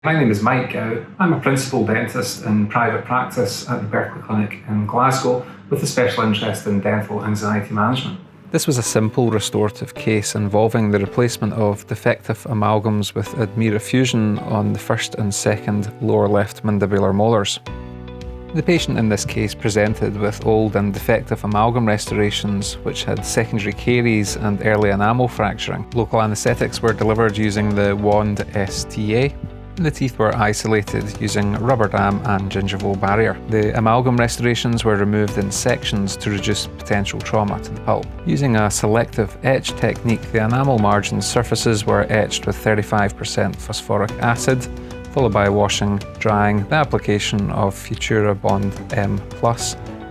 My name is Mike Gow. I'm a principal dentist in private practice at the Berkeley Clinic in Glasgow with a special interest in dental anxiety management. This was a simple restorative case involving the replacement of defective amalgams with Admira Fusion on the first and second lower left mandibular molars. The patient in this case presented with old and defective amalgam restorations which had secondary caries and early enamel fracturing. Local anaesthetics were delivered using the wand STA. The teeth were isolated using a rubber dam and gingival barrier. The amalgam restorations were removed in sections to reduce potential trauma to the pulp. Using a selective etch technique, the enamel margin surfaces were etched with 35% phosphoric acid, followed by washing, drying, the application of Futura Bond M+,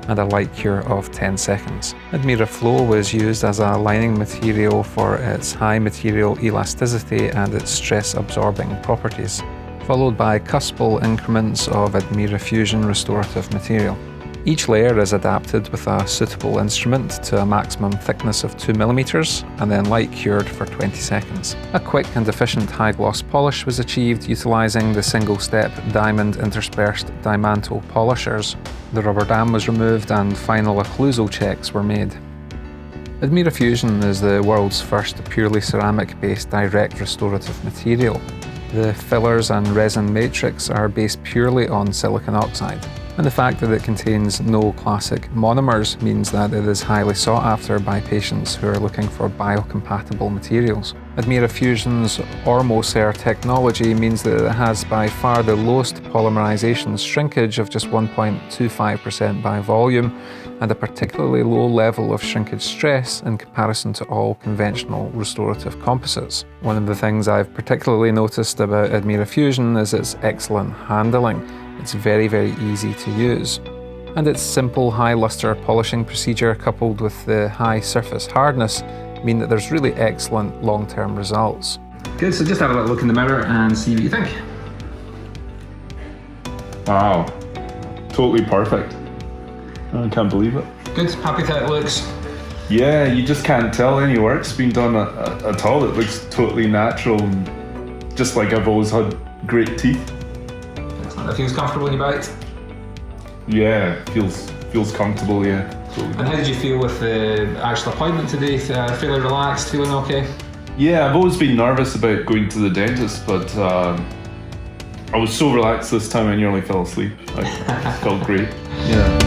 and a light cure of 10 seconds. Admira Flow was used as a lining material for its high material elasticity and its stress-absorbing properties, followed by cuspal increments of Admira Fusion restorative material. Each layer is adapted with a suitable instrument to a maximum thickness of 2 mm and then light cured for 20 seconds. A quick and efficient high gloss polish was achieved utilising the single-step diamond interspersed dimantle polishers. The rubber dam was removed and final occlusal checks were made. Admira Fusion is the world's first purely ceramic-based direct restorative material. The fillers and resin matrix are based purely on silicon oxide, and the fact that it contains no classic monomers means that it is highly sought after by patients who are looking for biocompatible materials. Admira Fusion's Ormocare technology means that it has by far the lowest polymerization shrinkage of just 1.25% by volume, and a particularly low level of shrinkage stress in comparison to all conventional restorative composites. One of the things I've particularly noticed about Admira Fusion is its excellent handling. It's very, very easy to use. And its simple high luster polishing procedure coupled with the high surface hardness mean that there's really excellent long-term results. Good, so just have a little look in the mirror and see what you think. Wow, totally perfect. I can't believe it. Good, happy that it looks. Yeah, you just can't tell any work's been done at all. It looks totally natural, just like I've always had great teeth. Excellent, it feels comfortable in your bite? Yeah, feels comfortable, yeah. Totally. And how did you feel with the actual appointment today? Fairly relaxed, feeling okay? Yeah, I've always been nervous about going to the dentist, but I was so relaxed this time I nearly fell asleep. I felt great. Yeah.